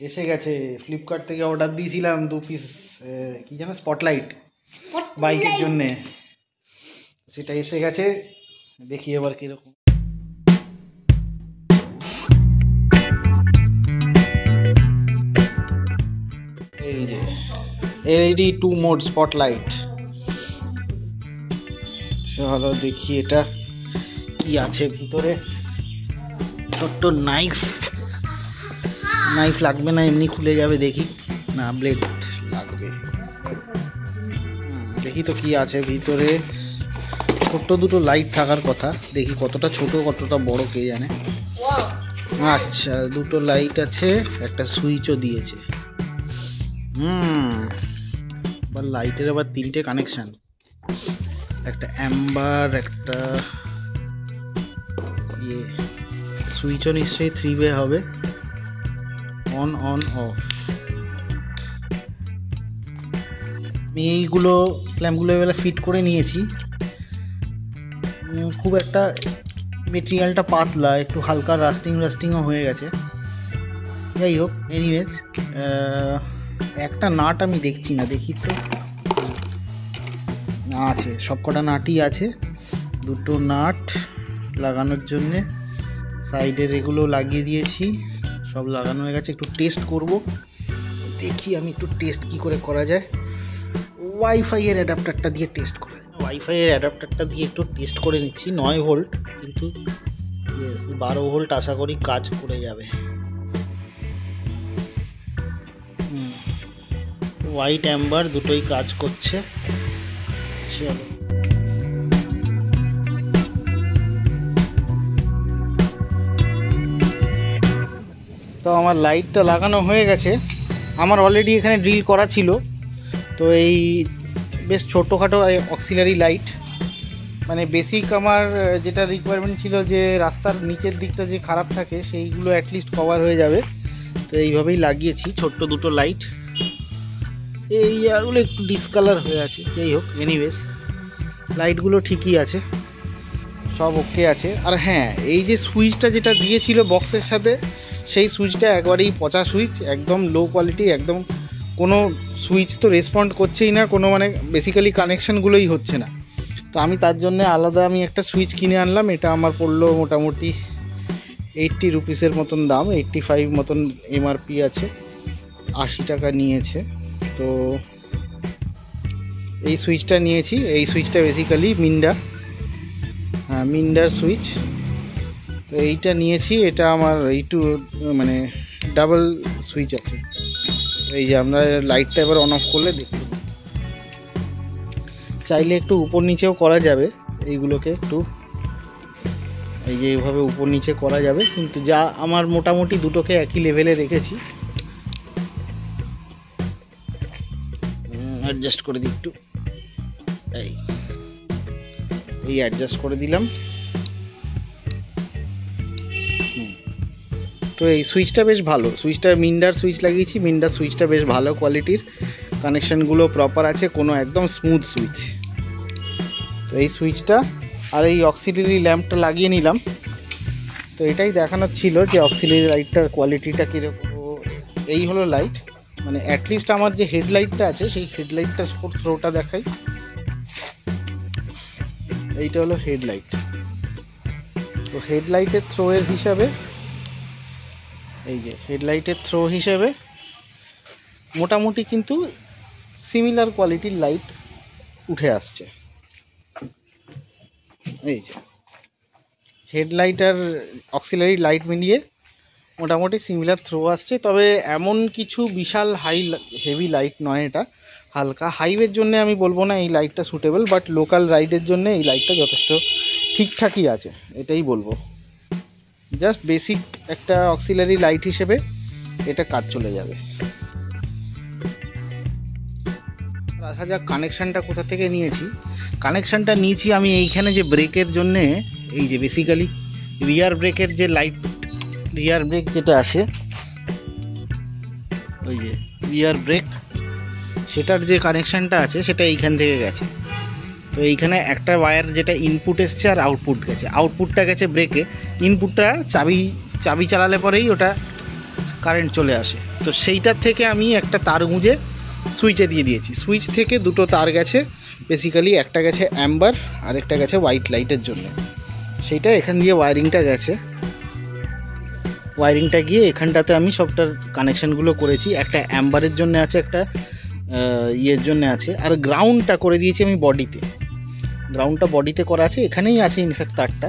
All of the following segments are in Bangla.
এসে গেছে। ফ্লিপকার্ট থেকে অর্ডার দিয়েছিলাম 2 পিস কি জানো স্পটলাইট বাইকের জন্যে, সেটা এসে গেছে। দেখি এবার কীরকম। এই যে LED 2 মোড স্পটলাইট। চলো দেখি এটা কি আছে ভিতরে। ছোট্ট নাইফ লাগবে না, এমনি খুলে যাবে। দেখি না, ব্লেড লাগবে। দেখি তো কি আছে ভিতরে। ছোট্ট দুটো লাইট থাকার কথা, দেখি কতটা ছোট কতটা বড় কে জানে। আচ্ছা, দুটো লাইট আছে, একটা সুইচও দিয়েছে। আবার লাইটের আবার 3টে কানেকশান, একটা অ্যাম্বার, একটা সুইচও নিশ্চয়ই 3 ওয়ে হবে, অন অন অফ। আমি এইগুলো ল্যাম্পগুলো এবার ফিট করে নিয়েছি। খুব একটা মেটেরিয়ালটা পাতলা, একটু হালকা রাস্টিংও হয়ে গেছে। যাই হোক, এনিওয়েজ একটা নাট আমি দেখছি না, দেখি তো। আছে, সবকটা নাটই আছে। দুটো নাট লাগানোর জন্যে সাইডের এগুলো লাগিয়ে দিয়েছি, সব লাগানো হয়ে গেছে। একটু টেস্ট করব, দেখি আমি একটু টেস্ট কি করে করা যায়। ওয়াইফাইয়ের অ্যাডাপ্টারটা দিয়ে টেস্ট করে, ওয়াইফাইয়ের অ্যাডাপ্টারটা দিয়ে একটু টেস্ট করে নিচ্ছি। 9 ভোল্ট, কিন্তু 12 ভোল্ট আশা করি কাজ করে যাবে। হোয়াইট অ্যাম্বার দুটোই কাজ করছে। চলো, তো আমার লাইটটা লাগানো হয়ে গেছে। আমার অলরেডি এখানে ড্রিল করা ছিল, তো এই বেশ ছোটোখাটো অক্সিলারি লাইট, মানে বেসিক আমার যেটা রিকোয়ারমেন্ট ছিল যে রাস্তার নিচের দিকটা যে খারাপ থাকে সেইগুলো অ্যাটলিস্ট কভার হয়ে যাবে। তো এইভাবেই লাগিয়েছি ছোট্ট দুটো লাইট। এইগুলো একটু ডিসকালার হয়ে আছে, যাই হোক এনিওয়েজ লাইটগুলো ঠিকই আছে, সব ওকে আছে। আর হ্যাঁ, এই যে সুইচটা যেটা দিয়েছিল বক্সের সাথে, সেই সুইচটা একবারেই পচা সুইচ, একদম লো কোয়ালিটি, একদম কোনো সুইচ তো রেসপন্ড করছেই না, কোনো মানে বেসিক্যালি কানেকশানগুলোই হচ্ছে না। তো আমি তার জন্য আলাদা আমি একটা সুইচ কিনে আনলাম। এটা আমার পড়লো মোটামুটি 80 রুপিসের মতন দাম, 85 মতন MRP আছে, 80 টাকা নিয়েছে। তো এই সুইচটা নিয়েছি। এই সুইচটা বেসিক্যালি মিন্ডার সুইচ। তো এইটা নিয়েছি, এটা আমার একটু মানে ডাবল সুইচ আছে। এই যে আমরা লাইটটা এবার অন অফ করলে দেখুন, চাইলে একটু উপর নিচেও করা যাবে এইগুলোকে, একটু এই যে এইভাবে উপর নিচে করা যাবে, কিন্তু যা আমার মোটামুটি দুটোকে একই লেভেলে রেখেছি। অ্যাডজাস্ট করে দিই একটু, এই অ্যাডজাস্ট করে দিলাম। তো এই সুইচটা বেশ ভালো, সুইচটা মিন্ডার সুইচ লাগিয়েছি। মিন্ডার সুইচটা বেশ ভালো কোয়ালিটির, কানেকশানগুলো প্রপার আছে, কোনো একদম স্মুথ সুইচ। তো এই সুইচটা আর এই অক্সিলারি ল্যাম্পটা লাগিয়ে নিলাম। তো এটাই দেখানোর ছিল যে অক্সিলারি লাইটটার কোয়ালিটিটা কীরকম। এই হলো লাইট, মানে অ্যাটলিস্ট আমার যে হেডলাইটটা আছে সেই হেডলাইটটার থ্রোটা দেখাই। এইটা হলো হেডলাইট। তো হেডলাইটের থ্রোয়ের হিসাবে, এই যে হেডলাইটের থ্রো হিসেবে মোটামুটি কিন্তু সিমিলার কোয়ালিটির লাইট উঠে আসছে। এই যে হেডলাইট আর অক্সিলারি লাইট মিলিয়ে মোটামুটি সিমিলার থ্রো আসছে। তবে এমন কিছু বিশাল হেভি লাইট নয়, এটা হালকা। হাইওয়ের জন্য আমি বলবো না এই লাইটটা সুটেবল, বাট লোকাল রাইডের জন্য এই লাইটটা যথেষ্ট ঠিকঠাকই আছে, এটাই বলবো। জাস্ট বেসিক একটা অক্সিলারি লাইট হিসেবে এটা কাজ চলে যাবে। আসা যাক কানেকশানটা কোথা থেকে নিয়েছি। কানেকশানটা নিয়েছি আমি এইখানে যে ব্রেকের জন্যে, এই যে বেসিক্যালি রিয়ার ব্রেকের যে লাইট, রিয়ার ব্রেক যেটা আছে, ওই যে রিয়ার ব্রেক, সেটার যে কানেকশানটা আছে সেটা এইখান থেকে গেছে। তো এইখানে একটা ওয়্যার যেটা ইনপুট এসছে আর আউটপুট গেছে। আউটপুটটা গেছে ব্রেকে, ইনপুটটা চাবি চালালে পরেই ওটা কারেন্ট চলে আসে। তো সেইটার থেকে আমি একটা তার গুঁজে সুইচে দিয়ে দিয়েছি। সুইচ থেকে দুটো তার গেছে, বেসিক্যালি একটা গেছে অ্যাম্বার আর একটা গেছে হোয়াইট লাইটের জন্য। সেইটা এখান দিয়ে ওয়ারিংটা গেছে, ওয়ারিংটা গিয়ে এখানটাতে আমি সবটার কানেকশানগুলো করেছি। একটা অ্যাম্বারের জন্য আছে, একটা ইয়ের জন্য আছে, আর গ্রাউন্ডটা করে দিয়েছি আমি বডিতে। গ্রাউন্ডটা বডিতে করা আছে, এখানেই আছে ইনফ্যাক্ট তারটা,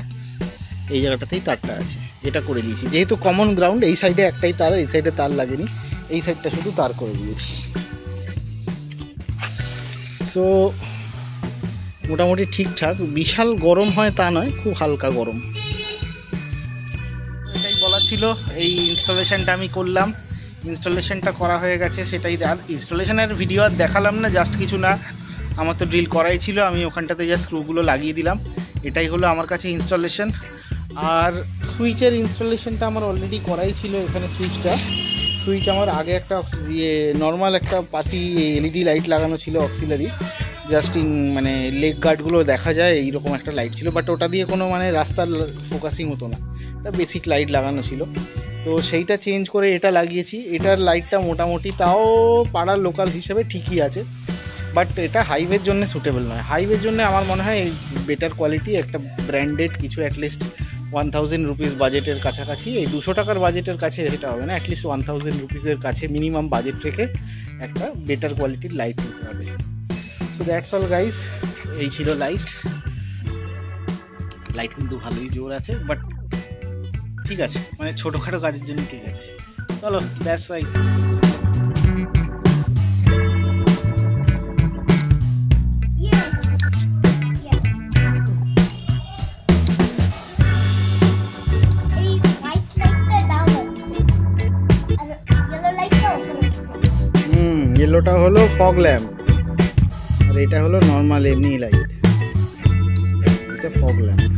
এই জায়গাটাতেই তারটা আছে, এটা করে দিয়েছি। যেহেতু কমন গ্রাউন্ড, এই সাইডে একটাই তার, এই সাইডে তার লাগেনি, এই সাইডটা শুধু তার করে দিয়েছি। সো মোটামুটি ঠিকঠাক, বিশাল গরম হয় তা নয়, খুব হালকা গরম। এটাই বলা ছিল। এই ইনস্টলেশনটা আমি করলাম, ইনস্টলেশনটা করা হয়ে গেছে, সেটাই। আর ইনস্টলেশনের ভিডিও আর দেখালাম না, জাস্ট কিছু না, আমার তো ড্রিল করাই ছিল, আমি ওখানটাতে জাস্ট স্ক্রুগুলো লাগিয়ে দিলাম। এটাই হলো আমার কাছে ইনস্টলেশন। আর সুইচের ইনস্টলেশনটা আমার অলরেডি করাই ছিল। এখানে সুইচ আমার আগে একটা নর্মাল একটা পাতি এলইডি লাইট লাগানো ছিল অক্সিলারি, জাস্ট মানে লেগ গার্ডগুলো দেখা যায় এইরকম একটা লাইট ছিল, বাট ওটা দিয়ে কোনো মানে রাস্তার ফোকাসিং হতো না, একটা বেসিক লাইট লাগানো ছিল। তো সেইটা চেঞ্জ করে এটা লাগিয়েছি। এটার লাইটটা মোটামুটি তাও পাড়ার লোকাল হিসেবে ঠিকই আছে, বাট এটা হাইওয়ের জন্য সুটেবল নয়। হাইওয়ের জন্য আমার মনে হয় এই বেটার কোয়ালিটি একটা ব্র্যান্ডেড কিছু, অ্যাটলিস্ট 1000 রুপিস বাজেটের কাছাকাছি, এই 200 টাকার বাজেটের কাছে সেটা হবে না, অ্যাটলিস্ট 1000 রুপিসের কাছে মিনিমাম বাজেট রেখে একটা বেটার কোয়ালিটির লাইট নিতে হবে। সো দ্যাটস অল গাইস, এই ছিল লাইট কিন্তু ভালোই জোর আছে, বাট ঠিক আছে, মানে ছোটোখাটো কাজের জন্য ঠিক আছে। চলো, দ্যাটস রাইট। ইয়েলোটা হলো ফগ ল্যাম্প, আর এটা হলো নর্মাল এমনি লাইট, এটা ফগ ল্যাম্প।